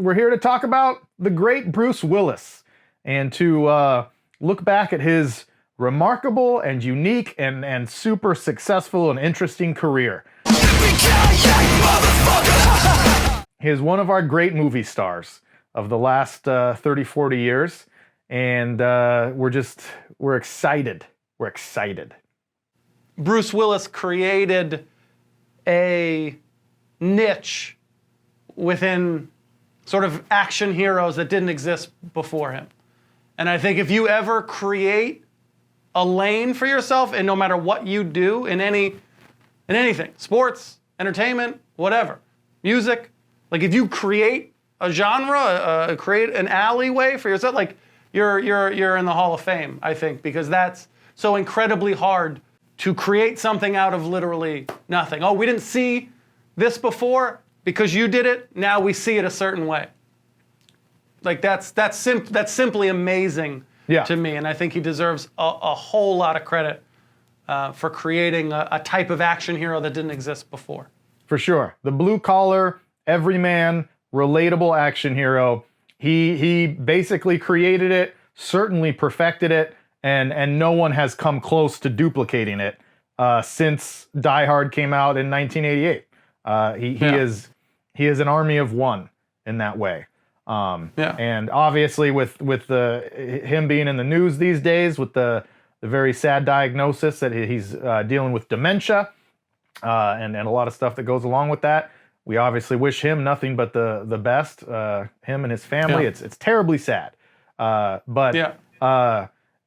we're here to talk about the great Bruce Willis and to look back at his remarkable and unique and super successful and interesting career. He is one of our great movie stars of the last 30, 40 years. And we're excited. We're excited. Bruce Willis created a niche within sort of action heroes that didn't exist before him. And I think if you ever create a lane for yourself, and no matter what you do in anything, sports, entertainment, whatever, music, like if you create a genre, create an alleyway for yourself, like you're in the Hall of Fame, I think, because that's so incredibly hard to create something out of literally nothing. Oh, we didn't see this before because you did it. Now we see it a certain way. Like that's simply amazing to me, and I think he deserves a whole lot of credit for creating a type of action hero that didn't exist before. For sure, the blue collar, everyman, relatable action hero. He basically created it, certainly perfected it, and no one has come close to duplicating it since Die Hard came out in 1988. He is an army of one in that way. And obviously with him being in the news these days with the very sad diagnosis that he's dealing with dementia and a lot of stuff that goes along with that. We obviously wish him nothing but the best, him and his family. It's terribly sad. But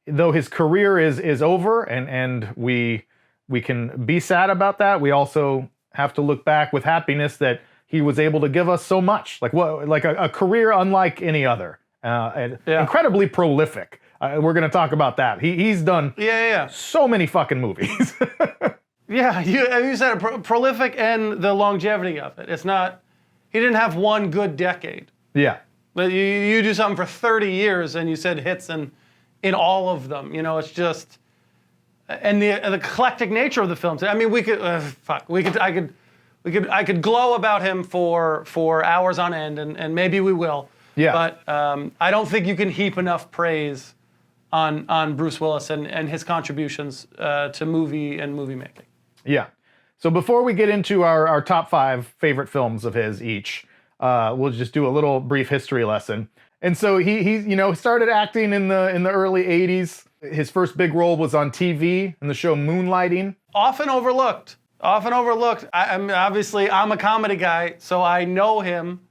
though his career is over and we can be sad about that, we also have to look back with happiness that he was able to give us so much, like a career unlike any other, and incredibly prolific. We're going to talk about that. He's done so many fucking movies. You said it, prolific and the longevity of it. It's not, he didn't have one good decade. Yeah. But you do something for 30 years and you said hits in all of them. You know, it's just, and the eclectic nature of the films. I mean, I could glow about him for hours on end, and maybe we will. Yeah. But I don't think you can heap enough praise on Bruce Willis and his contributions to movie and movie making. Yeah. So before we get into our top 5 favorite films of his each, we'll just do a little brief history lesson. And so he started acting in the early 80s. His first big role was on TV in the show Moonlighting. Often overlooked. I'm a comedy guy, so I know him.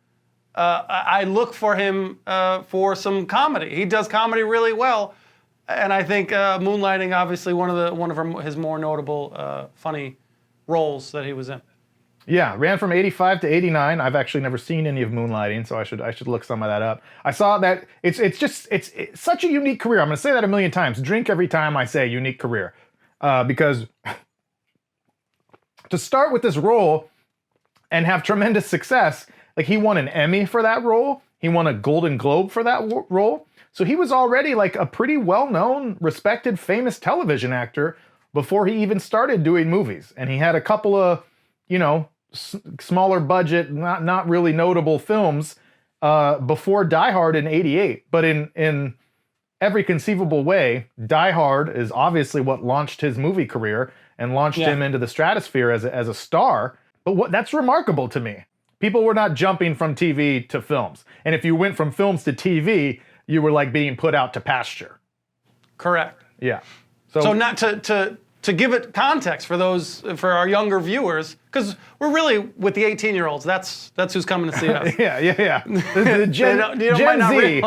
I look for him for some comedy. He does comedy really well. And I think Moonlighting, obviously, one of his more notable, funny roles that he was in. Yeah, ran from 85 to 89. I've actually never seen any of Moonlighting, so I should look some of that up. I saw that it's such a unique career. I'm going to say that a million times. Drink every time I say unique career, because to start with this role and have tremendous success, like he won an Emmy for that role, he won a Golden Globe for that role. So he was already like a pretty well-known, respected, famous television actor before he even started doing movies. And he had a couple of, smaller budget, not really notable films before Die Hard in 88. But in every conceivable way, Die Hard is obviously what launched his movie career and launched him into the stratosphere as a star. But that's remarkable to me. People were not jumping from TV to films. And if you went from films to TV, you were like being put out to pasture. Correct. Yeah. So not to give it context for our younger viewers, because we're really with the 18-year-olds. That's who's coming to see us. Yeah. The Gen Z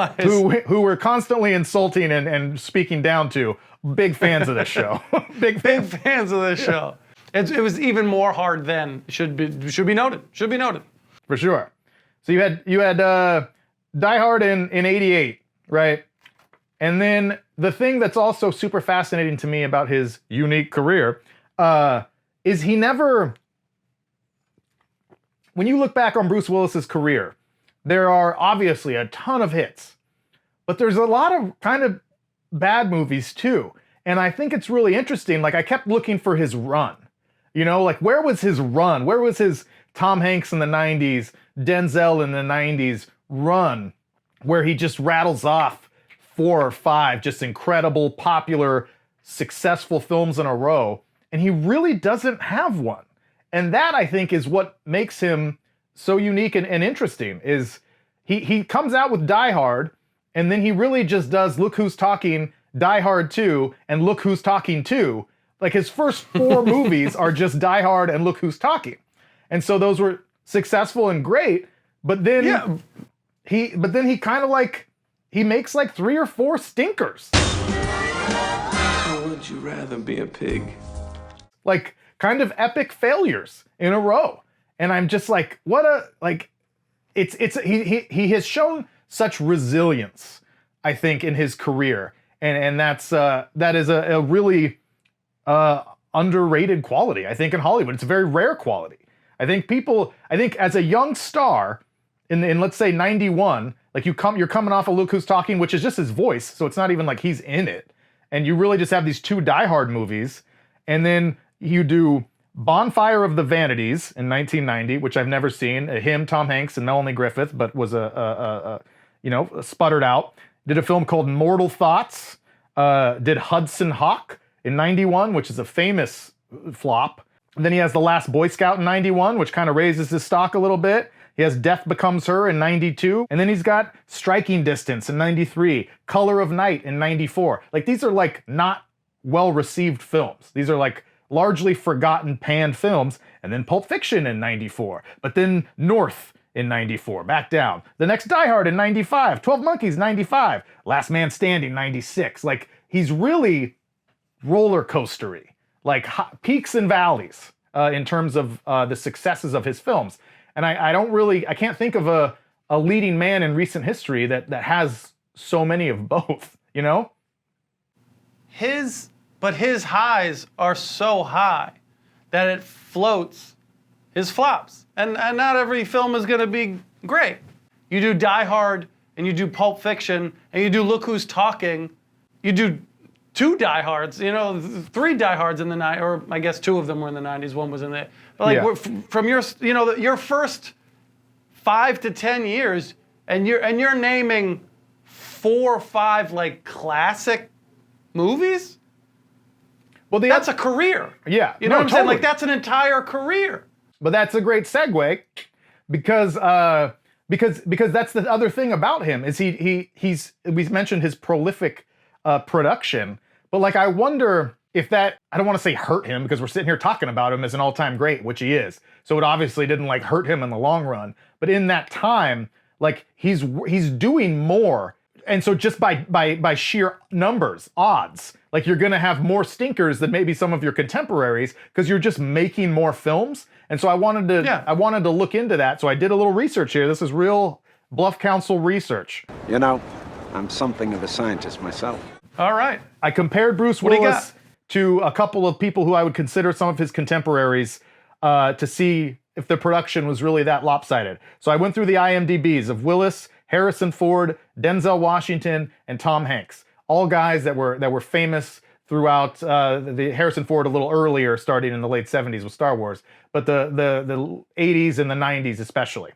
who we're constantly insulting and speaking down to. Big fans of this show. Big fans of this show. It was even more hard then. Should be noted. For sure. So you had Die Hard in 88, right? And then the thing that's also super fascinating to me about his unique career is he never, when you look back on Bruce Willis's career, there are obviously a ton of hits, but there's a lot of kind of bad movies too. And I think it's really interesting. Like I kept looking for his run, like where was his run? Where was his Tom Hanks in the 90s, Denzel in the 90s run where he just rattles off 4 or 5 just incredible, popular, successful films in a row, and he really doesn't have one. And that, I think, is what makes him so unique and interesting, is he comes out with Die Hard, and then he really just does Look Who's Talking, Die Hard 2, and Look Who's Talking 2. Like, his first 4 movies are just Die Hard and Look Who's Talking. And so those were successful and great, but then he kind of like, he makes like 3 or 4 stinkers. Or would you rather be a pig? Like, kind of epic failures in a row. And I'm just like, what a, like, he has shown such resilience, I think, in his career. And that is a really underrated quality, I think, in Hollywood. It's a very rare quality. I think as a young star in let's say 91, like you're coming off of Look Who's Talking, which is just his voice, so it's not even like he's in it. And you really just have these 2 Die Hard movies, and then you do Bonfire of the Vanities in 1990, which I've never seen. Him, Tom Hanks, and Melanie Griffith, but was sputtered out. Did a film called Mortal Thoughts. Did Hudson Hawk in 91, which is a famous flop. And then he has The Last Boy Scout in 91, which kind of raises his stock a little bit. He has Death Becomes Her in 92. And then he's got Striking Distance in 93, Color of Night in 94. Like, these are like not well-received films. These are like largely forgotten, panned films. And then Pulp Fiction in 94. But then North in 94, back down. The next Die Hard in 95, 12 Monkeys 95, Last Man Standing 96. Like, he's really roller coastery, like peaks and valleys in terms of the successes of his films. And I can't think of a leading man in recent history that has so many of both, you know? But his highs are so high that it floats his flops. And not every film is going to be great. You do Die Hard, and you do Pulp Fiction, and you do Look Who's Talking. You do 2 Die Hards, 3 Die Hards in the 90s, or I guess 2 of them were in the 90s, 1 was in the, but like from your, your first 5 to 10 years, and you're naming 4 or 5 like classic movies. Well, that's a career. Yeah, you know what I'm saying? Like, that's an entire career. But that's a great segue, because that's the other thing about him, is we mentioned his prolific production, but like, I wonder if that, I don't want to say hurt him, because we're sitting here talking about him as an all-time great, which he is. So it obviously didn't like hurt him in the long run. But in that time, like, he's doing more. And so just by sheer numbers, odds, like, you're going to have more stinkers than maybe some of your contemporaries, because you're just making more films. And so I wanted to look into that. So I did a little research here. This is real Bluff Council research. You know, I'm something of a scientist myself. All right. I compared Bruce Willis to a couple of people who I would consider some of his contemporaries to see if the production was really that lopsided. So I went through the IMDb's of Willis, Harrison Ford, Denzel Washington, and Tom Hanks. All guys that were famous throughout the Harrison Ford a little earlier, starting in the late 70s with Star Wars, but the 80s and the 90s especially,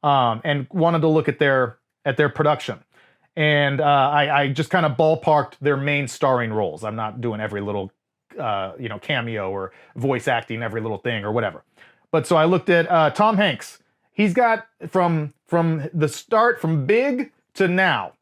and wanted to look at their production. And I just kind of ballparked their main starring roles. I'm not doing every little cameo or voice acting every little thing or whatever. But so I looked at Tom Hanks. He's got from the start, from Big to now,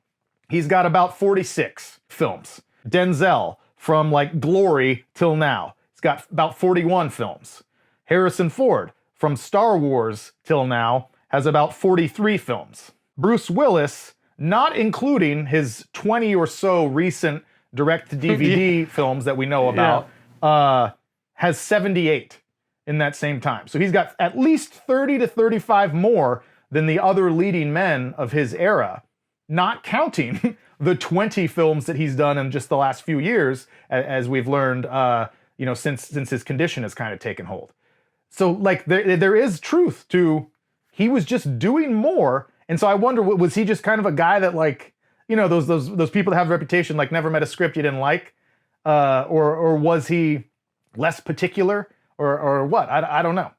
he's got about 46 films. Denzel, from like Glory till now, he's got about 41 films. Harrison Ford, from Star Wars till now, has about 43 films. Bruce Willis, not including his 20 or so recent direct-to-DVD films that we know about, has 78 in that same time. So he's got at least 30 to 35 more than the other leading men of his era, not counting the 20 films that he's done in just the last few years, as we've learned, since his condition has kind of taken hold. So like there is truth to, he was just doing more. And so I wonder, was he just kind of a guy that, like, those people that have a reputation, like, never met a script you didn't like, or was he less particular, or what? I don't know.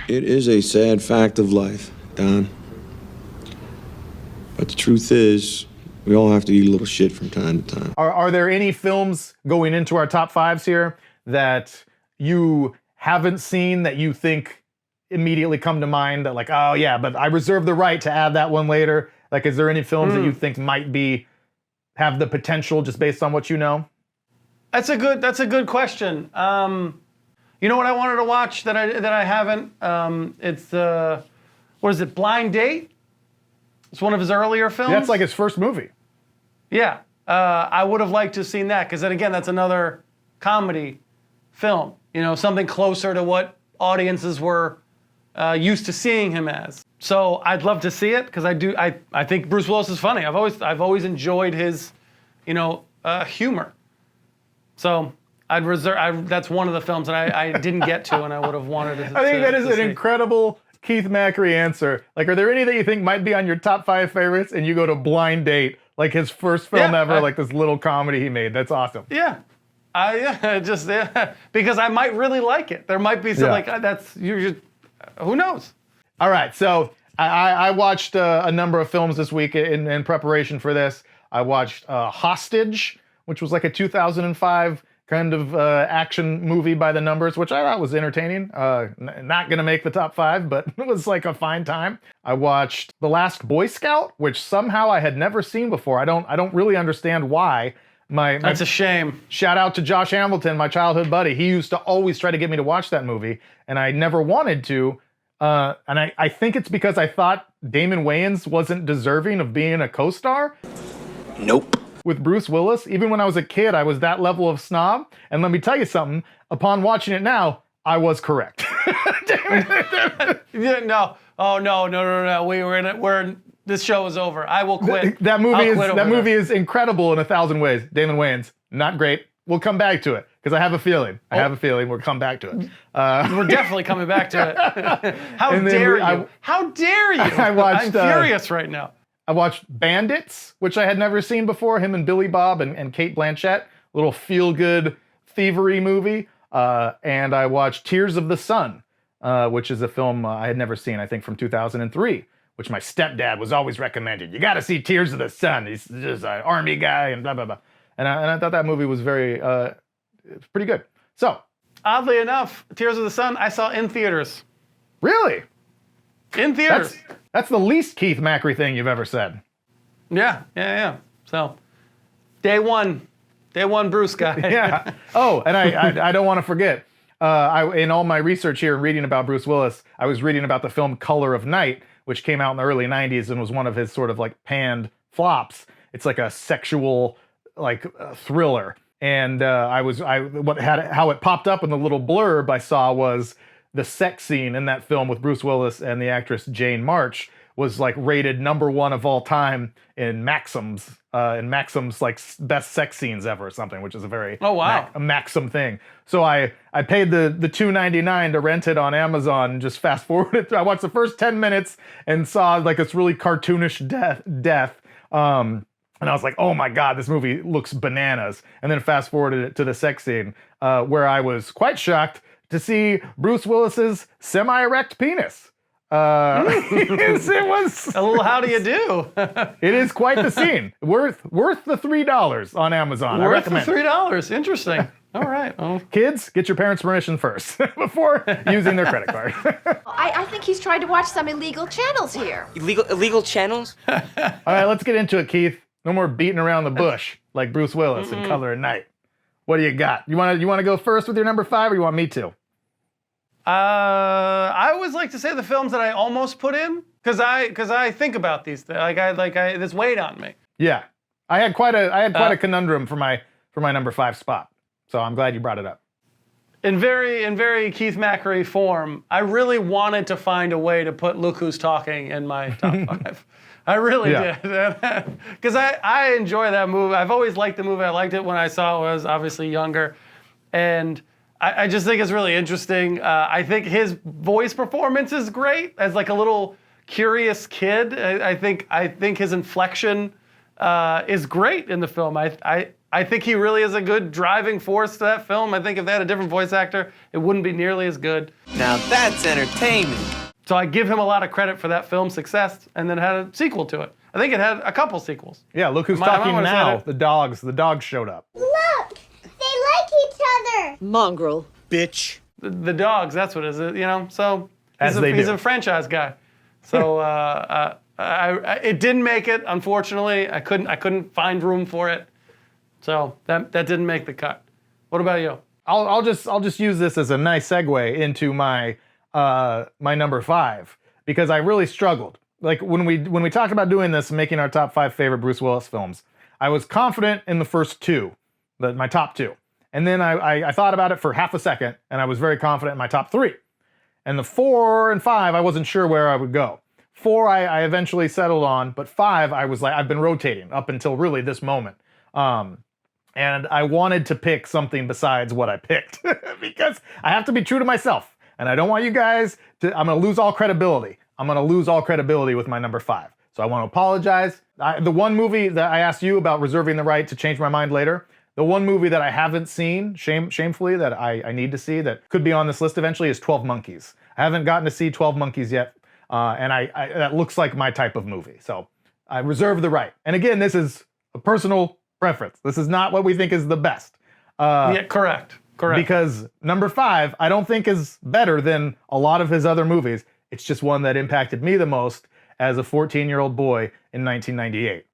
It is a sad fact of life, Don. But the truth is, we all have to eat a little shit from time to time. Are there any films going into our top fives here that you haven't seen that you think immediately come to mind that like, oh yeah, but I reserve the right to add that one later? Like, is there any films that you think might have the potential just based on what you know? That's a good question. You know what I wanted to watch that I haven't? It's what is it? Blind Date. It's one of his earlier films. That's like his first movie. Yeah, I would have liked to have seen that because then again, that's another comedy film. You know, something closer to what audiences were used to seeing him as. So I'd love to see it because I think Bruce Willis is funny. I've always enjoyed his, humor. So I'd reserve. That's one of the films that I didn't get to, and I would have wanted to. I think that is an incredible Keith Macri answer. Like, are there any that you think might be on your top 5 favorites, and you go to Blind Date, like his first film ever, like this little comedy he made? That's awesome. Yeah. Because I might really like it. There might be some who knows? All right, so I watched a number of films this week in preparation for this. I watched Hostage, which was like a 2005 kind of action movie by the numbers, which I thought was entertaining. Not gonna make the top 5, but it was like a fine time. I watched The Last Boy Scout, which somehow I had never seen before. I don't really understand why. That's a shame. Shout out to Josh Hamilton, my childhood buddy. He used to always try to get me to watch that movie, and I never wanted to. And I think it's because I thought Damon Wayans wasn't deserving of being a co-star. Nope. With Bruce Willis. Even when I was a kid, I was that level of snob. And let me tell you something, upon watching it now, I was correct. No. Oh, no. This show is over. I will quit. That movie is incredible in 1,000 ways. Damon Wayans, not great. We'll come back to it because I have a feeling. We'll come back to it. We're definitely coming back to it. How dare you? How dare you? I'm furious right now. I watched Bandits, which I had never seen before. Him and Billy Bob and Kate Blanchett. Little feel-good thievery movie. And I watched Tears of the Sun, which is a film I had never seen, I think from 2003. Which my stepdad was always recommended. You got to see Tears of the Sun. He's just an army guy and blah, blah, blah. And I thought that movie was it's pretty good. So. Oddly enough, Tears of the Sun, I saw in theaters. Really? In theaters. That's the least Keith Macri thing you've ever said. Yeah. So, day one Bruce guy. Yeah. Oh, and I don't want to forget. In all my research here and reading about Bruce Willis, I was reading about the film Color of Night, which came out in the early 90s and was one of his sort of like panned flops. It's like a sexual thriller. And how it popped up in the little blurb I saw was the sex scene in that film with Bruce Willis and the actress Jane March was like rated #1 of all time in Maxim's like best sex scenes ever or something, which is a very a Maxim thing. So I paid the $2.99 to rent it on Amazon and just fast forwarded through. I watched the first 10 minutes and saw like this really cartoonish death. And I was like, oh my God, this movie looks bananas. And then fast forwarded it to the sex scene where I was quite shocked to see Bruce Willis's semi-erect penis. It was a little how do you do? It is quite the scene. Worth the $3 on Amazon. Worth the $3. Interesting. All right. Well. Kids, get your parents' permission first before using their credit card. I think he's tried to watch some illegal channels here. Illegal channels? All right, let's get into it, Keith. No more beating around the bush like Bruce Willis in Color of Night. What do you got? You want to go first with your number 5, or you want me to? I always like to say the films that I almost put in because I think about these things. This weighed on me. Yeah, I had quite a conundrum for my number 5 spot. So I'm glad you brought it up. In very Keith Macri form, I really wanted to find a way to put Look Who's Talking in my top 5. I really did. Because I enjoy that movie. I've always liked the movie. I liked it when I saw it when I was obviously younger. And I just think it's really interesting. I think his voice performance is great as like a little curious kid. I think his inflection is great in the film. I think he really is a good driving force to that film. I think if they had a different voice actor, it wouldn't be nearly as good. Now that's entertainment. So I give him a lot of credit for that film's success and then had a sequel to it. I think it had a couple sequels. Yeah, look who's I might talking wanna say now. that. The dogs showed up. Look, they like each other. Mongrel. Bitch. The dogs, that's what it is, you know? So As they he's do. a franchise guy. So it didn't make it, unfortunately. I couldn't find room for it. So that didn't make the cut. What about you? I'll just use this as a nice segue into my my number 5 because I really struggled. Like when we talked about doing this and making our top 5 favorite Bruce Willis films, I was confident in the first 2, my top 2. And then I thought about it for half a second and I was very confident in my top 3. And the 4 and 5, I wasn't sure where I would go. 4, I eventually settled on, but 5, I was like, I've been rotating up until really this moment. And I wanted to pick something besides what I picked because I have to be true to myself. And I don't want you guys to, I'm going to lose all credibility. I'm going to lose all credibility with my number 5. So I want to apologize. The one movie that I asked you about reserving the right to change my mind later, the one movie that I haven't seen, shamefully, that I need to see that could be on this list eventually is 12 Monkeys. I haven't gotten to see 12 Monkeys yet. And that looks like my type of movie. So I reserve the right. And again, this is a personal preference. This is not what we think is the best. Yeah, correct. Because number 5, I don't think is better than a lot of his other movies. It's just one that impacted me the most as a 14-year-old boy in 1998.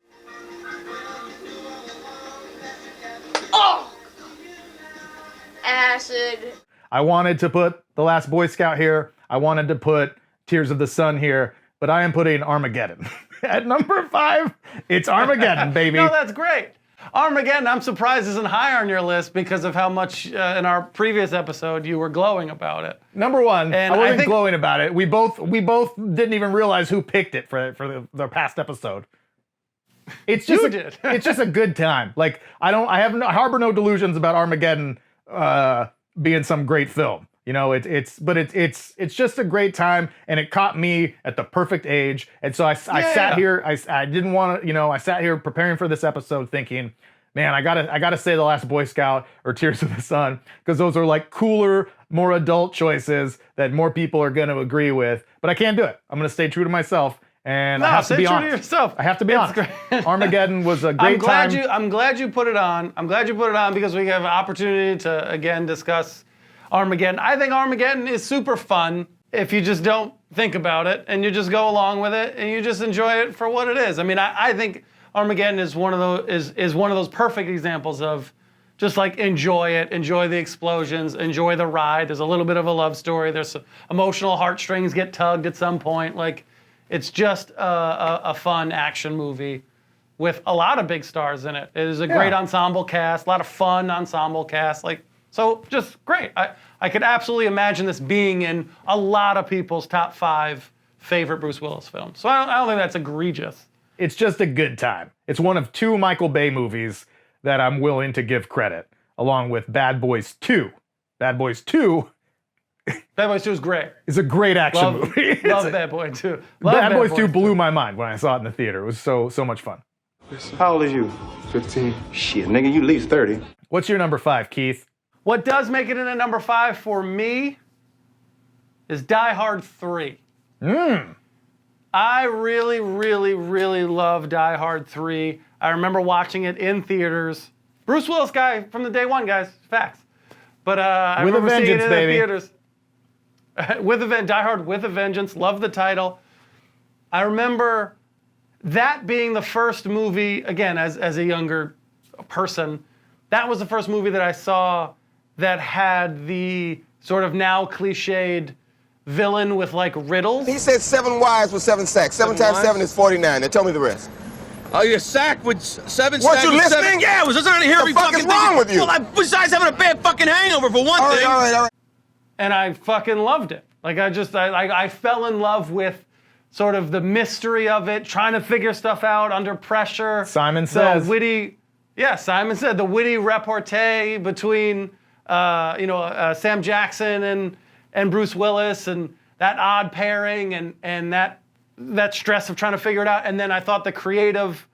Oh! Acid. I wanted to put The Last Boy Scout here. I wanted to put Tears of the Sun here, but I am putting Armageddon. At number 5, it's Armageddon, baby. No, that's great. Armageddon, I'm surprised isn't higher on your list because of how much in our previous episode you were glowing about it. Number 1, And I wasn't I think- glowing about it. We both didn't even realize who picked it for the past episode. It's just You did. It's just a good time. Like I harbor no delusions about Armageddon being some great film. You know, it's just a great time, and it caught me at the perfect age. And so I sat here. I didn't want to, I sat here preparing for this episode, thinking, man, I gotta say The Last Boy Scout or Tears of the Sun because those are like cooler, more adult choices that more people are going to agree with. But I can't do it. I'm going to stay true to myself, and I have to be stay true honest. to yourself. I have to be It's honest. great. Armageddon was a great time. I'm glad you put it on. I'm glad you put it on because we have an opportunity to again discuss Armageddon. I think Armageddon is super fun if you just don't think about it and you just go along with it and you just enjoy it for what it is. I mean, I think Armageddon is one of those perfect examples of just like enjoy it, enjoy the explosions, enjoy the ride. There's a little bit of a love story. There's some emotional heartstrings get tugged at some point. Like it's just a fun action movie with a lot of big stars in it. It is a great ensemble cast, a lot of fun ensemble cast. So just great. I could absolutely imagine this being in a lot of people's top 5 favorite Bruce Willis films. So I don't think that's egregious. It's just a good time. It's one of 2 Michael Bay movies that I'm willing to give credit, along with Bad Boys 2. Bad Boys 2 Bad Boys 2 is great. is a great action movie. Love Bad Boy 2. Bad Boys 2 blew my mind when I saw it in the theater. It was so much fun. How old are you? 15. Shit, nigga, you at least 30. What's your number 5, Keith? What does make it into number 5 for me is Die Hard 3. I really, really, really love Die Hard 3. I remember watching it in theaters. Bruce Willis guy from the day one, guys. Facts. But I With a remember seeing it in vengeance, baby. the theaters. Die Hard with a Vengeance. Love the title. I remember that being the first movie, again, as a younger person, that was the first movie that I saw that had the sort of now cliched villain with like riddles. He said 7 wives with 7 sacks. 7 times wives? 7 is 49. Now tell me the rest. Oh, your sack with 7 Weren't stacks you with listening? 7. Yeah, I was listening to hear The every fuck fucking is thing. wrong with you? Well, besides having a bad fucking hangover for one All right, thing. all right. And I fucking loved it. Like I fell in love with sort of the mystery of it, trying to figure stuff out under pressure. Simon The Says. Simon said the witty repartee between Sam Jackson and Bruce Willis and that odd pairing and that stress of trying to figure it out. And then I thought the creative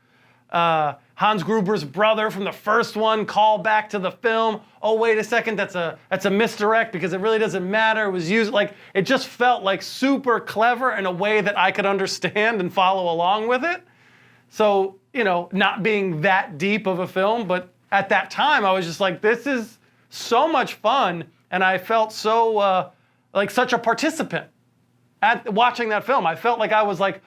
Hans Gruber's brother from the first one call back to the film. Oh, wait a second, that's a misdirect because it really doesn't matter. It was used like it just felt like super clever in a way that I could understand and follow along with it. So, you know, not being that deep of a film, but at that time I was just like, this is so much fun. And I felt so, like such a participant at watching that film. I felt like I was like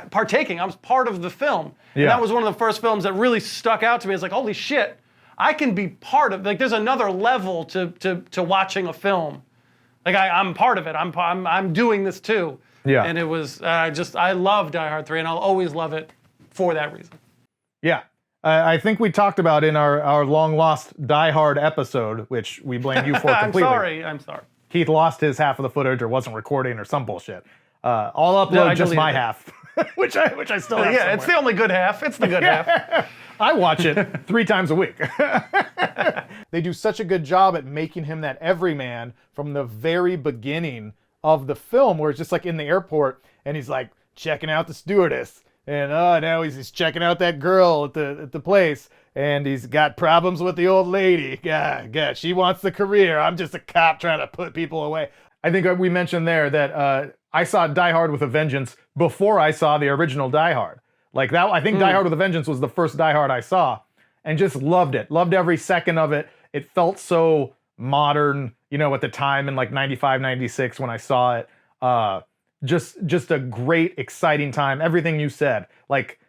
partaking. I was part of the film. And that was one of the first films that really stuck out to me. It's like, holy shit, I can be part of, like there's another level to watching a film. Like I'm part of it. I'm doing this too. Yeah. And it was, I love Die Hard 3 and I'll always love it for that reason. Yeah. I think we talked about in our long lost Die Hard episode, which we blame you for completely. I'm sorry. Keith lost his half of the footage or wasn't recording or some bullshit. I'll upload just my half, which I still have. Yeah, somewhere. it's the only good half. It's the good half. I watch it 3 times a week. They do such a good job at making him that everyman from the very beginning of the film, where it's just like in the airport and he's like checking out the stewardess, and now he's checking out that girl at the place, and he's got problems with the old lady. God, she wants the career. I'm just a cop trying to put people away. I think we mentioned there that I saw Die Hard with a Vengeance before I saw the original Die Hard. Like that, I think Die Hard with a Vengeance was the first Die Hard I saw, and just loved it. Loved every second of it. It felt so modern, you know, at the time in like 95, 96 when I saw it. Just a great, exciting time. Everything you said, like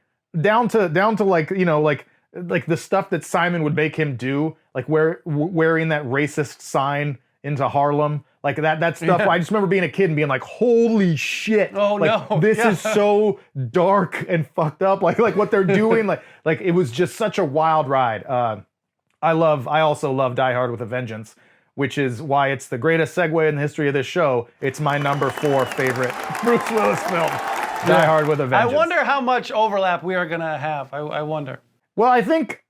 down to like, you know, like the stuff that Simon would make him do, like wearing that racist sign into Harlem, like that stuff. Yeah. I just remember being a kid and being like, holy shit. Oh, like, no. This Yeah. is so dark and fucked up. Like what they're doing, like it was just such a wild ride. I also love Die Hard with a Vengeance, which is why it's the greatest segue in the history of this show. It's my number 4 favorite Bruce Willis film, Die Hard with a Vengeance. I wonder how much overlap we are gonna have. I wonder. Well, I think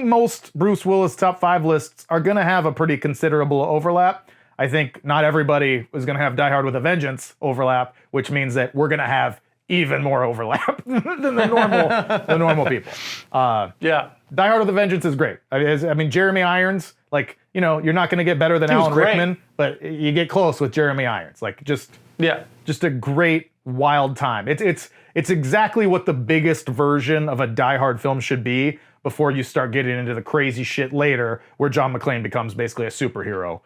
most Bruce Willis top 5 lists are gonna have a pretty considerable overlap. I think not everybody is gonna have Die Hard with a Vengeance overlap, which means that we're gonna have even more overlap than the normal people. Yeah. Die Hard with a Vengeance is great. I mean, Jeremy Irons, like, you know, you're not gonna get better than He was Alan great. Rickman, but you get close with Jeremy Irons. Like, just a great, wild time. It's exactly what the biggest version of a Die Hard film should be before you start getting into the crazy shit later, where John McClane becomes basically a superhero.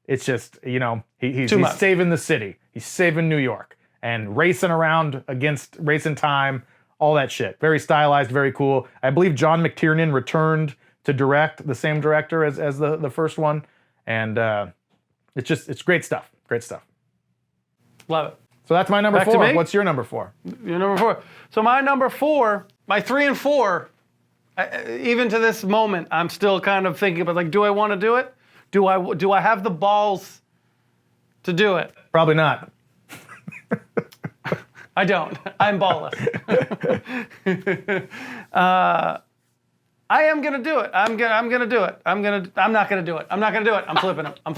It's just, you know, he's saving the city. He's saving New York and racing around against racing time, all that shit. Very stylized, very cool. I believe John McTiernan returned to direct, the same director as the first one. And it's great stuff. Great stuff. Love it. So that's my number Back to 4. me? What's your number 4? Your number 4. So my number 4, my 3 and 4, even to this moment, I'm still kind of thinking about, like, do I want to do it? Do I have the balls to do it? Probably not. I don't. I'm ballless. I am gonna do it. I'm gonna do it. I'm not gonna do it. I'm not gonna do it. I'm flipping them. I'm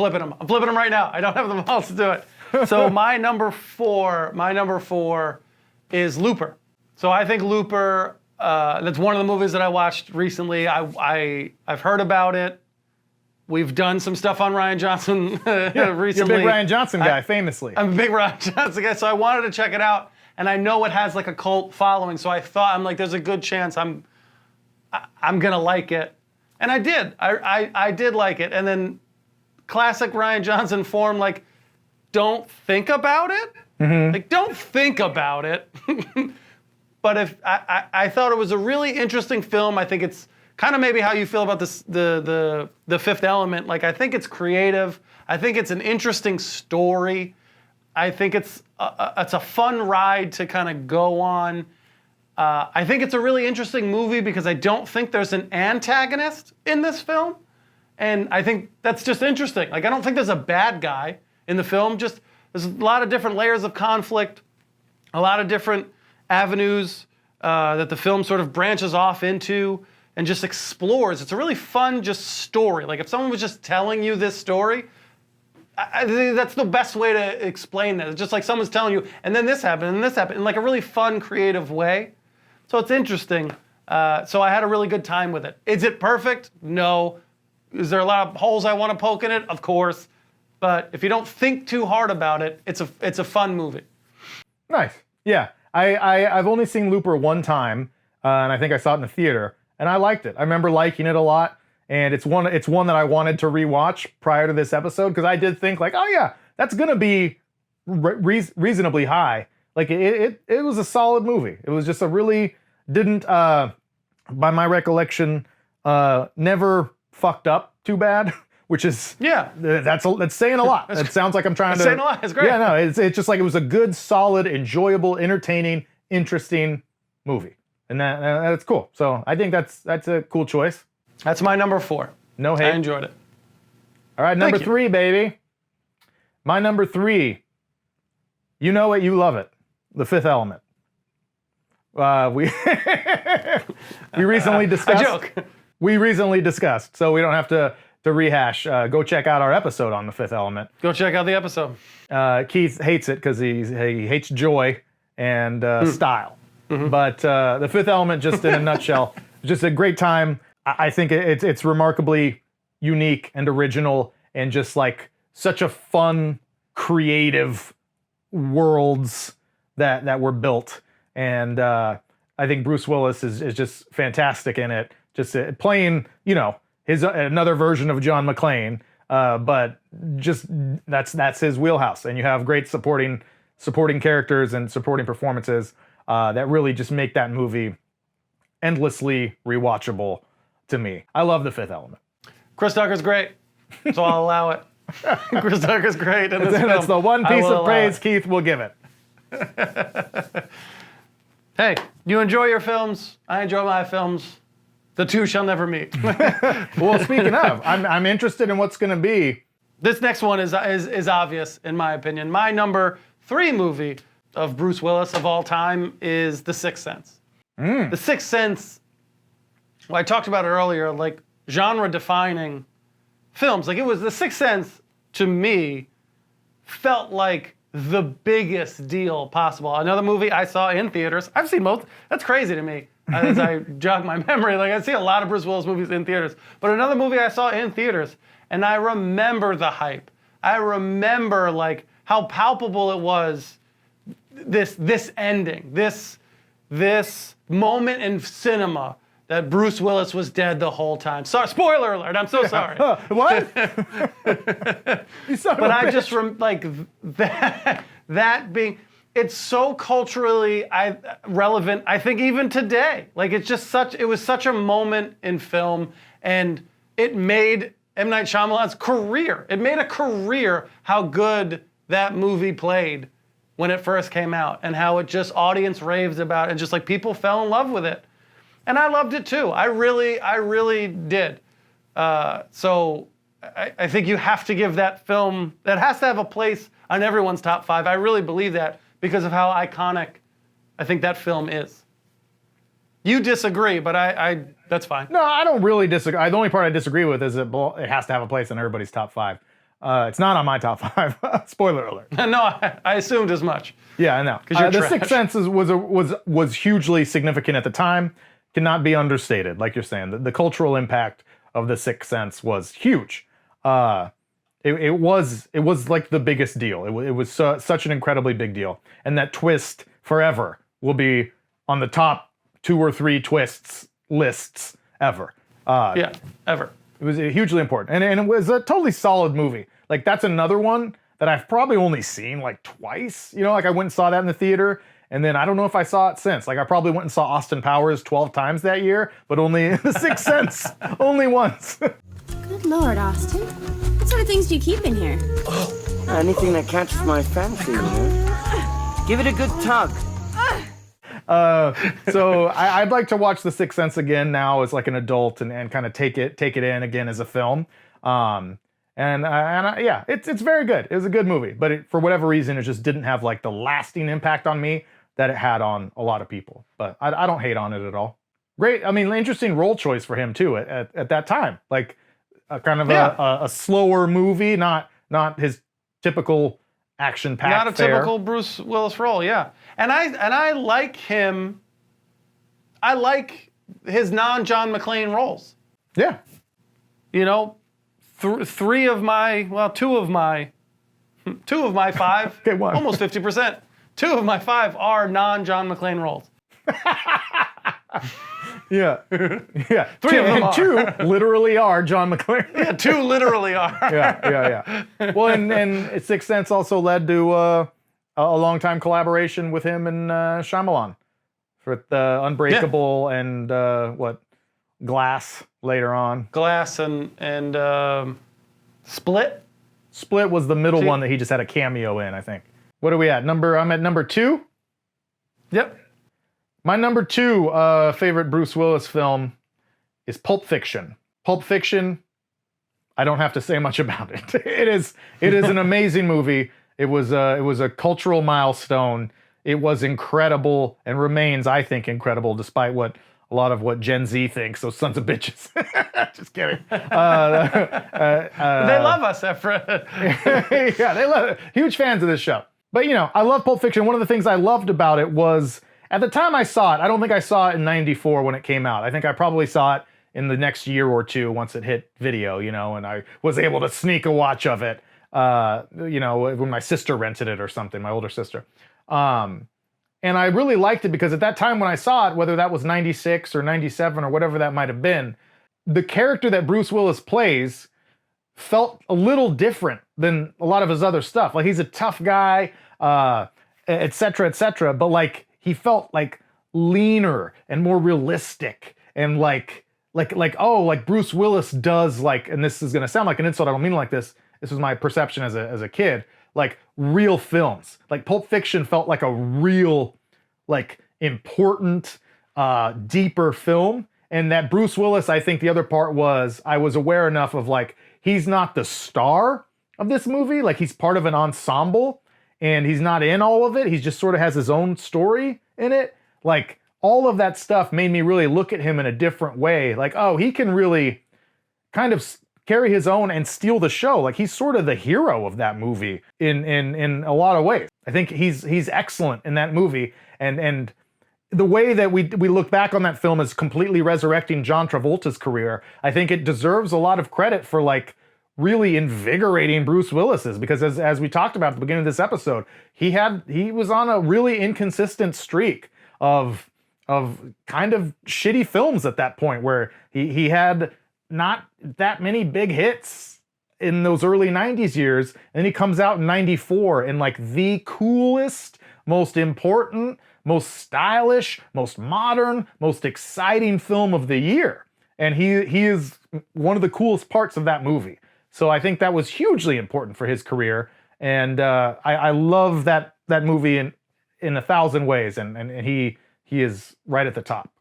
flipping them right now. I don't have the balls to do it. So my number 4 is Looper. So I think Looper. That's one of the movies that I watched recently. I've heard about it. We've done some stuff on Rian Johnson recently. You're a big Rian Johnson guy, famously. I'm a big Rian Johnson guy, so I wanted to check it out. And I know it has like a cult following, so I thought, I'm like, there's a good chance I'm gonna like it. And I did. I did like it. And then classic Rian Johnson form, like, don't think about it. Like, don't think about it. But if I thought it was a really interesting film. I think it's kind of maybe how you feel about this, the Fifth Element. Like, I think it's creative. I think it's an interesting story. I think it's a fun ride to kind of go on. I think it's a really interesting movie because I don't think there's an antagonist in this film. And I think that's just interesting. Like, I don't think there's a bad guy in the film. Just there's a lot of different layers of conflict, a lot of different avenues that the film sort of branches off into and just explores. It's a really fun just story. Like, if someone was just telling you this story, I think that's the best way to explain that. It's just like someone's telling you, and then this happened, and this happened, in like a really fun, creative way. So it's interesting. So I had a really good time with it. Is it perfect? No. Is there a lot of holes I want to poke in it? Of course. But if you don't think too hard about it, it's a fun movie. Nice. Yeah. I've only seen Looper one time, and I think I saw it in the theater, and I liked it. I remember liking it a lot, and it's one that I wanted to rewatch prior to this episode because I did think like, oh yeah, that's gonna be reasonably high. Like it was a solid movie. It was just a really didn't, by my recollection, never fucked up too bad. Which is that's saying a lot. It sounds like I'm trying to saying a lot. It's great. Yeah, no, it's just like it was a good, solid, enjoyable, entertaining, interesting movie, and that's cool. So I think that's a cool choice. That's my number 4. No hate. I enjoyed it. All right, number Thank you. 3, baby. My number 3. You know it, you love it. The Fifth Element. We recently discussed. A joke. We recently discussed, so we don't have to rehash. Go check out our episode on The Fifth Element. Go check out the episode. Keith hates it because he hates joy and style. But The Fifth Element, just in a nutshell, just a great time. I think it's remarkably unique and original, and just like such a fun, creative worlds that were built. And I think Bruce Willis is just fantastic in it. Just playing, his another version of John McClane, but just that's his wheelhouse. And you have great supporting characters and supporting performances that really just make that movie endlessly rewatchable to me. I love The Fifth Element. Chris Tucker's great, so I'll allow it. Chris Tucker's great in this film. That's the one I piece will of allow praise it. Keith will give it. Hey, you enjoy your films. I enjoy my films. The two shall never meet. Well, speaking of, I'm interested in what's going to be. This next one is obvious, in my opinion. My number 3 movie of Bruce Willis of all time is The Sixth Sense. The Sixth Sense, well, I talked about it earlier, like genre-defining films. Like it was The Sixth Sense, to me, felt like the biggest deal possible. Another movie I saw in theaters. I've seen most. That's crazy to me. As I jog my memory, like I see a lot of Bruce Willis movies in theaters. But another movie I saw in theaters, and I remember the hype. I remember like how palpable it was. This ending, this moment in cinema that Bruce Willis was dead the whole time. Sorry, spoiler alert. I'm so sorry. What? You son of But a I bitch. just like that being. It's so culturally relevant, I think, even today. Like, it was such a moment in film, and it made M. Night Shyamalan's career. It made a career how good that movie played when it first came out, and how it just audience raves about it, and just like people fell in love with it. And I loved it too. I really did. So I think you have to give that film, that has to have a place on everyone's top 5. I really believe that, because of how iconic I think that film is. You disagree, but I that's fine. No, I don't really disagree. The only part I disagree with is it has to have a place in everybody's top 5. It's not on my top 5. Spoiler alert. No, I assumed as much. Yeah, I know. 'Cause you're The trash. Sixth Sense was hugely significant at the time. Cannot be understated, like you're saying. The cultural impact of The Sixth Sense was huge. It was like the biggest deal. It was such an incredibly big deal, and that twist forever will be on the top 2 or 3 twists lists ever. Yeah, ever. It was hugely important, and it was a totally solid movie. Like that's another one that I've probably only seen like twice. Like I went and saw that in the theater, and then I don't know if I saw it since. Like I probably went and saw Austin Powers 12 times that year, but only The Sixth Sense only once. Good Lord, Austin. What sort of things do you keep in here? Anything that catches my fancy, Give it a good tug. So I'd like to watch The Sixth Sense again now as like an adult and kind of take it in again as a film. Yeah, it's very good. It was a good movie, but for whatever reason, it just didn't have like the lasting impact on me that it had on a lot of people. But I don't hate on it at all. Great. I mean, interesting role choice for him too at that time. Like kind of a slower movie, not his typical action-packed Not a fare. typical Bruce Willis role, yeah. And I like him. I like his non-John McClane roles. Yeah. 2 of my 5, Okay, one. almost 50%. 2 of my 5 are non-John McClane roles. Yeah. Yeah. 3 of them are. 2 literally are John McClane. Yeah, 2 literally are. Yeah. Well, and Sixth Sense also led to a long-time collaboration with him and Shyamalan for Unbreakable and Glass later on. Glass and Split. Split was the middle one that he just had a cameo in, I think. What are we at? I'm at number 2? Yep. My number 2 favorite Bruce Willis film is Pulp Fiction. Pulp Fiction, I don't have to say much about it. It is an amazing movie. It was a cultural milestone. It was incredible and remains, I think, incredible, despite a lot of what Gen Z thinks. Those sons of bitches. Just kidding. They love us, Efren. Yeah, they love it. Huge fans of this show. But I love Pulp Fiction. One of the things I loved about it was, at the time I saw it, I don't think I saw it in 94 when it came out. I think I probably saw it in the next year or two once it hit video, and I was able to sneak a watch of it, when my sister rented it or something, my older sister. And I really liked it because at that time when I saw it, whether that was 96 or 97 or whatever that might have been, the character that Bruce Willis plays felt a little different than a lot of his other stuff. Like, he's a tough guy, et cetera, but like, he felt like leaner and more realistic and like Bruce Willis does, like, and this is gonna sound like an insult, I don't mean it like this. This was my perception as a kid, like real films. Like Pulp Fiction felt like a real, like, important, deeper film. And that Bruce Willis, I think the other part was, I was aware enough of, like, he's not the star of this movie. Like, he's part of an ensemble and he's not in all of it. He just sort of has his own story in it. Like, all of that stuff made me really look at him in a different way. Like, oh, he can really kind of carry his own and steal the show. Like, he's sort of the hero of that movie in a lot of ways. I think he's excellent in that movie. And the way that we look back on that film as completely resurrecting John Travolta's career, I think it deserves a lot of credit for, like, really invigorating Bruce Willis's, because as we talked about at the beginning of this episode, he was on a really inconsistent streak of kind of shitty films at that point, where he had not that many big hits in those early 90s years, and then he comes out in 94 in, like, the coolest, most important, most stylish, most modern, most exciting film of the year. And he is one of the coolest parts of that movie. So I think that was hugely important for his career. And I love that movie in 1,000 ways. And he is right at the top.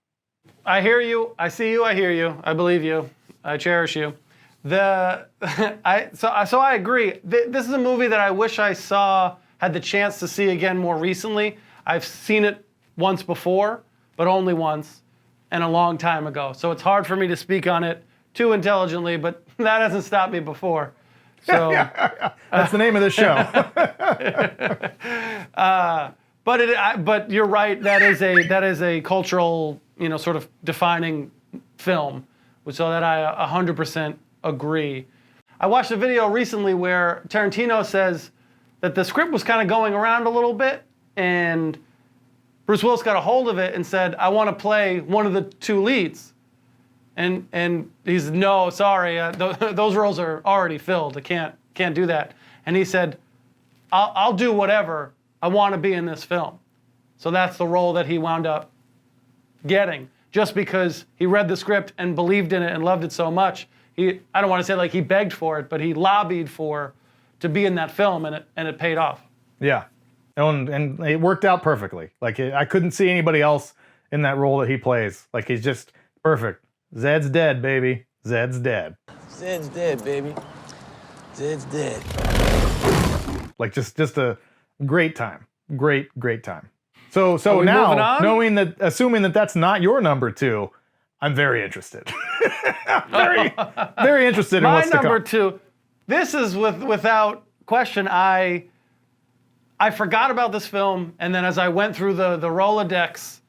I hear you. I see you. I hear you. I believe you. I cherish you. So I agree. This is a movie that I wish I had the chance to see again more recently. I've seen it once before, but only once, and a long time ago. So it's hard for me to speak on it too intelligently, but that hasn't stopped me before. So that's the name of the show. But you're right. That is a cultural, sort of defining film. So that I 100% agree. I watched a video recently where Tarantino says that the script was kind of going around a little bit, and Bruce Willis got a hold of it and said, "I want to play one of the 2 leads." And he's, "No, sorry, those roles are already filled. I can't do that." And he said, I'll do whatever. I want to be in this film." So that's the role that he wound up getting, just because he read the script and believed in it and loved it so much. I don't want to say like he begged for it, but he lobbied to be in that film, and it paid off. Yeah, and it worked out perfectly. Like, I couldn't see anybody else in that role that he plays. Like, he's just perfect. Zed's dead, baby. Zed's dead. Zed's dead, baby. Zed's dead. Like, just a great time. Great time. So moving now, on? assuming that that's not your number 2, I'm very interested. very interested in what's to come. My number 2, this is without question. I forgot about this film, and then as I went through the Rolodex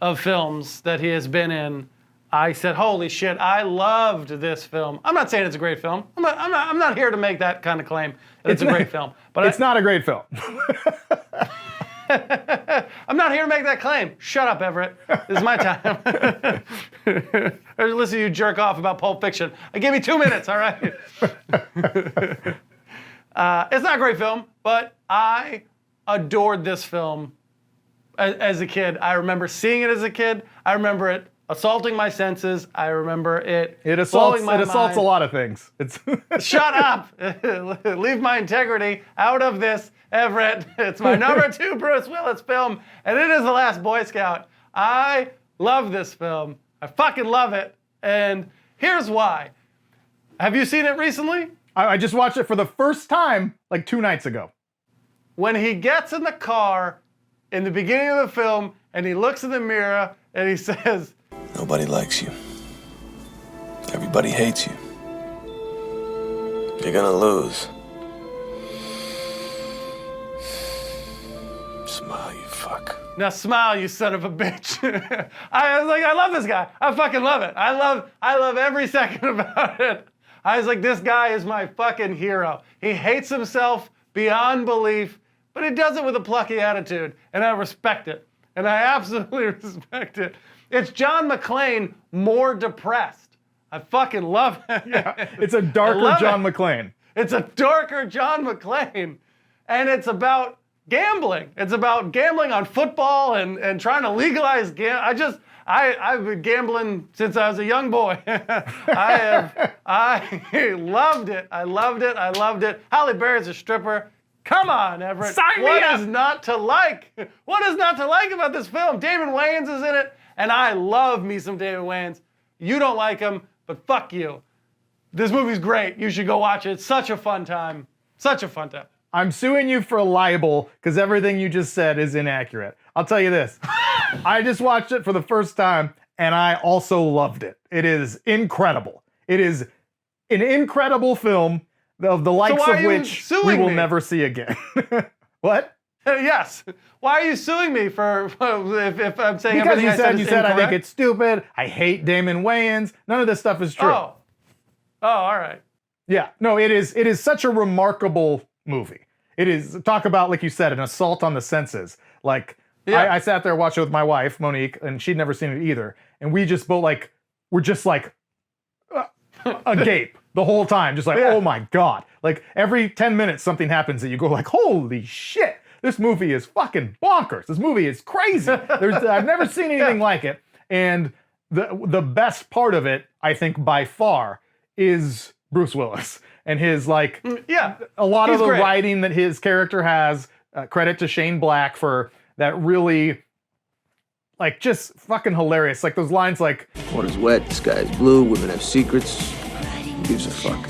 of films that he has been in, I said, "Holy shit, I loved this film." I'm not saying it's a great film. I'm not here to make that kind of claim that it's a great film. But it's not a great film. I'm not here to make that claim. Shut up, Everett. This is my time. I listen to you jerk off about Pulp Fiction. I gave you 2 minutes, all right? It's not a great film, but I adored this film as a kid. I remember seeing it as a kid. I remember it assaulting my senses. I remember it assaults blowing my mind. a lot of things. It's Shut up! Leave my integrity out of this, Everett. It's my number 2 Bruce Willis film, and it is The Last Boy Scout. I love this film. I fucking love it, and here's why. Have you seen it recently? I just watched it for the first time like 2 nights ago. When he gets in the car in the beginning of the film, and he looks in the mirror, and he says, Nobody likes you. Everybody hates you. You're gonna lose. Smile, you fuck. now smile, you son of a bitch. I was like, I love this guy. I fucking love it. I love every second about it. I was like, this guy is my fucking hero. He hates himself beyond belief, but he does it with a plucky attitude, and I respect it. And I absolutely respect it. It's John McClane more depressed. I fucking love it. Yeah, it's a darker John McClane. It's a darker John McClane. And it's about gambling. It's about gambling on football and trying to legalize gambling. I've been gambling since I was a young boy. I loved it. I loved it. Halle Berry's a stripper. Come on, Everett. Sign me up. What is not to like? What is not to like about this film? Damon Wayans is in it, and I love me some Damon Wayans. You don't like him, but fuck you. This movie's great. You should go watch it. It's such a fun time. Such a fun time. I'm suing you for libel because everything you just said is inaccurate. I'll tell you this. I just watched it for the first time, and I also loved it. It is incredible. It is an incredible film of the likes of which we will never see again. What? Yes. Why are you suing me for if I'm saying because everything I said is you said I think incorrect? it's stupid. I hate Damon Wayans. None of this stuff is true. Oh, all right. Yeah. No, it is such a remarkable movie. It is, talk about, like you said, an assault on the senses. Like, Yeah. I sat there and watched it with my wife, Monique, and she'd never seen it either. And we just both we're just agape the whole time. Just like, Yeah. oh my God. Like every 10 minutes something happens that you go like, holy shit, this movie is fucking bonkers. This movie is crazy. I've never seen anything like it. And the best part of it, I think by far, is Bruce Willis. And his a lot of the great. writing that his character has, credit to Shane Black for that really, just fucking hilarious. Like those lines like, Water's wet, the sky's blue, women have secrets. Who gives a fuck?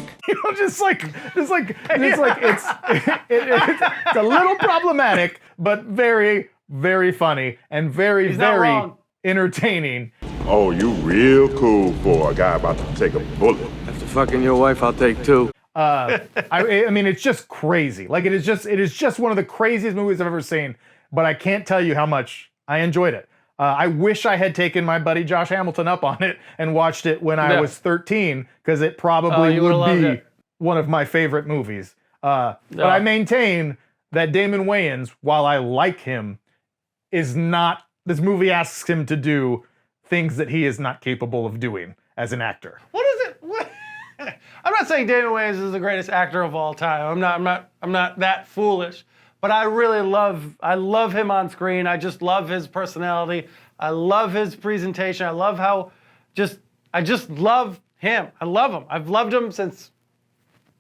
it's a little problematic, but very, very funny and very, He's not very wrong. entertaining. Oh, you real cool for a guy about to take a bullet. After fucking your wife, I'll take two. I mean, it's just crazy. Like it is just one of the craziest movies I've ever seen. But I can't tell you how much I enjoyed it. I wish I had taken my buddy Josh Hamilton up on it and watched it when I was 13, because it probably you would've would loved be it. one of my favorite movies. But I maintain that Damon Wayans, while I like him, is not. This movie asks him to do things that he is not capable of doing as an actor. What is it? What? I'm not saying Damon Wayans is the greatest actor of all time. I'm not that foolish. But I really love him on screen. I just love his personality. I love his presentation. I love how I just love him. I love him. I've loved him since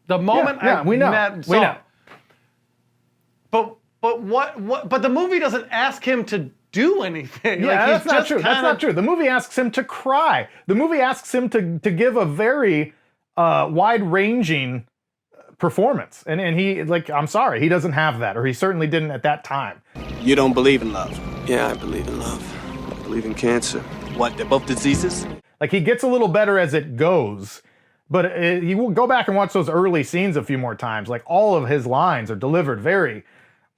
the moment I met and saw him. But the movie doesn't ask him to do anything. Yeah, that's not true. That's not true. The movie asks him to cry. The movie asks him to give a very wide-ranging performance. And he, I'm sorry, he doesn't have that, or he certainly didn't at that time. You don't believe in love. Yeah, I believe in love. I believe in cancer. What, they're both diseases? Like, he gets a little better as it goes, but you will go back and watch those early scenes a few more times. Like, all of his lines are delivered very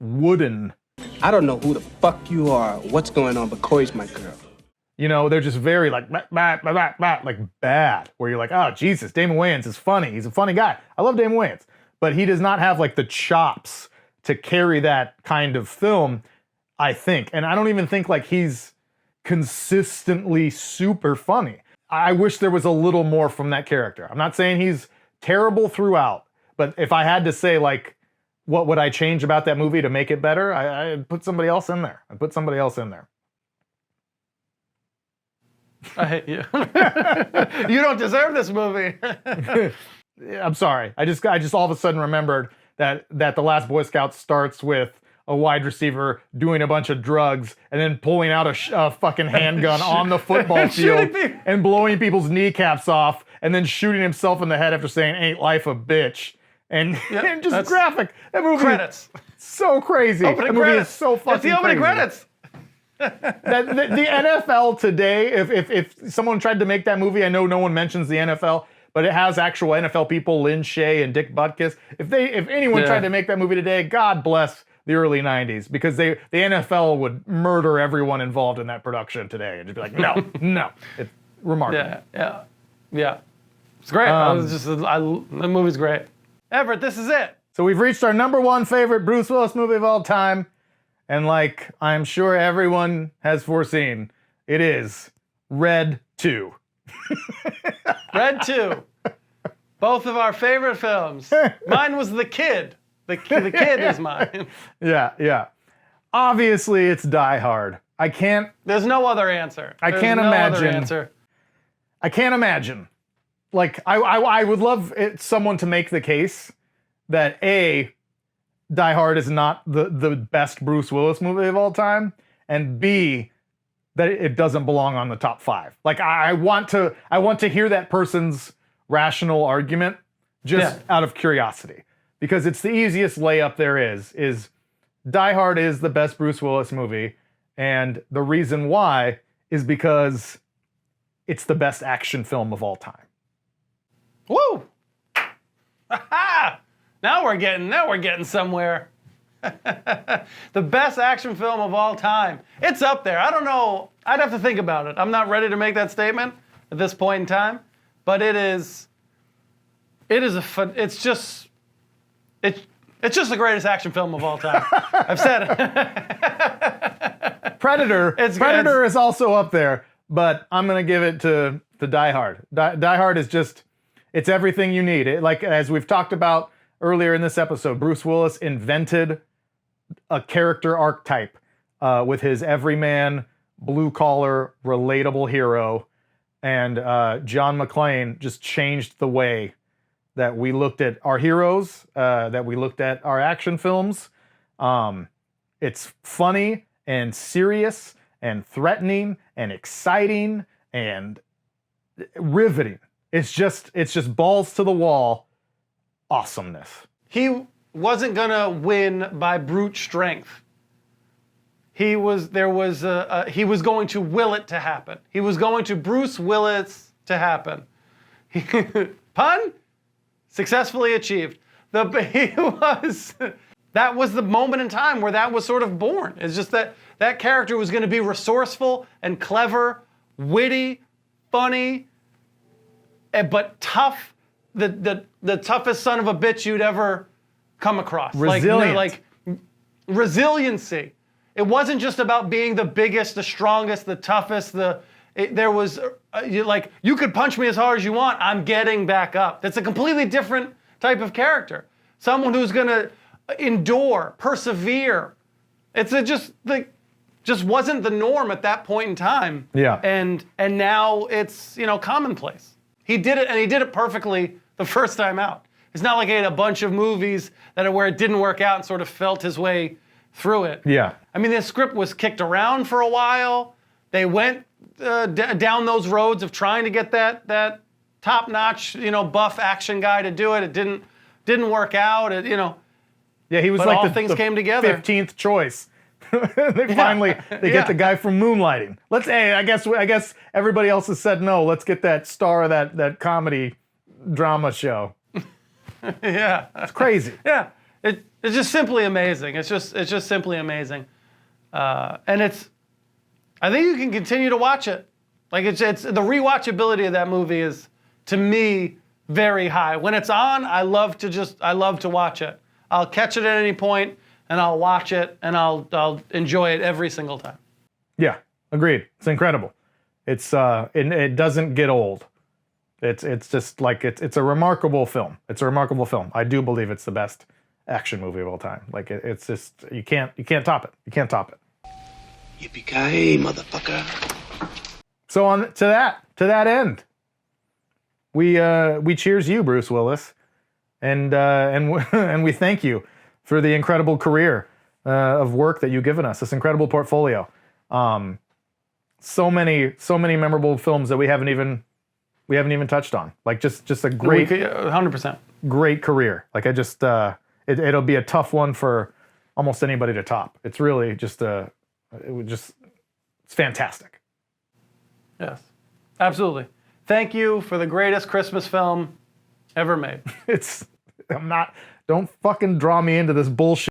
wooden. I don't know who the fuck you are, or what's going on, but Corey's my girl. You know, they're just very bad, where you're like, oh, Jesus, Damon Wayans is funny. He's a funny guy. I love Damon Wayans, but he does not have the chops to carry that kind of film. I think. And I don't even think like he's consistently super funny. I wish there was a little more from that character. I'm not saying he's terrible throughout, but if I had to say like, what would I change about that movie to make it better? I'd put somebody else in there. I'd put somebody else in there. I hate you. You don't deserve this movie. I'm sorry. I just all of a sudden remembered that The Last Boy Scout starts with a wide receiver doing a bunch of drugs and then pulling out a fucking handgun on the football field and blowing people's kneecaps off and then shooting himself in the head after saying, "Ain't life a bitch?" And, and just graphic. That movie credits. So crazy. Opening that movie credits. is so fucking It's the opening crazy. credits. The NFL today, if someone tried to make that movie, I know no one mentions the NFL, but it has actual NFL people, Lynn Shay and Dick Butkus. If anyone tried to make that movie today, God bless the early 90s, because the NFL would murder everyone involved in that production today and just be like, no. It's remarkable. Yeah. It's great. The movie's great. Everett, this is it. So we've reached our number one favorite Bruce Willis movie of all time. And like I'm sure everyone has foreseen, it is Red 2. Red 2. Both of our favorite films. Mine was The Kid. The Kid is mine. Yeah. Obviously, it's Die Hard. There's no other answer. I can't imagine. Like, I would love someone to make the case that A, Die Hard is not the best Bruce Willis movie of all time, and B, that it doesn't belong on the top 5. Like, I want to hear that person's rational argument just out of curiosity, because it's the easiest layup there is Die Hard is the best Bruce Willis movie, and the reason why is because it's the best action film of all time. Woo! Now we're getting somewhere. The best action film of all time. It's up there. I don't know. I'd have to think about it. I'm not ready to make that statement at this point in time, but it's just the greatest action film of all time. I've said it. Predator is also up there, but I'm gonna give it to Die Hard. Die Hard is just, it's everything you need. Like, as we've talked about earlier in this episode, Bruce Willis invented a character archetype with his everyman, blue-collar, relatable hero, and John McClane just changed the way that we looked at our heroes, that we looked at our action films. It's funny and serious and threatening and exciting and riveting. It's just balls to the wall awesomeness. He wasn't gonna win by brute strength. He was going to will it to happen. He was going to Bruce Willis to happen. Pun? Successfully achieved. That was the moment in time where that was sort of born. It's just that character was going to be resourceful and clever, witty, funny, but tough. The toughest son of a bitch you'd ever come across. Resilient. Like resiliency. It wasn't just about being the biggest, the strongest, the toughest. You could punch me as hard as you want. I'm getting back up. That's a completely different type of character. Someone who's gonna endure, persevere. Just wasn't the norm at that point in time. Yeah. And now it's commonplace. He did it, and he did it perfectly the first time out. It's not like he had a bunch of movies where it didn't work out and sort of felt his way through it. Yeah. I mean, this script was kicked around for a while. They went down those roads of trying to get that top-notch, buff action guy to do it. It didn't work out. Yeah, he was but like all things came together. 15th choice. They get the guy from Moonlighting. I guess everybody else has said no. Let's get that star of that comedy drama show. Yeah, it's crazy. Yeah, it's just simply amazing. It's just simply amazing, and I think you can continue to watch it. Like it's the rewatchability of that movie is, to me, very high. When it's on, I love to watch it. I'll catch it at any point. and I'll watch it, and I'll enjoy it every single time. Yeah, agreed. It's incredible. It doesn't get old. It's just like it's a remarkable film. It's a remarkable film. I do believe it's the best action movie of all time. Like it's just you can't top it. You can't top it. Yippee ki yay, motherfucker. So on to that end, we cheers you, Bruce Willis, and we thank you for the incredible career of work that you've given us. This incredible portfolio. So many memorable films that we haven't even touched on. Like just a great 100%. Great career. Like I just it'll be a tough one for almost anybody to top. It's really just it's fantastic. Yes, absolutely. Thank you for the greatest Christmas film ever made. Don't fucking draw me into this bullshit.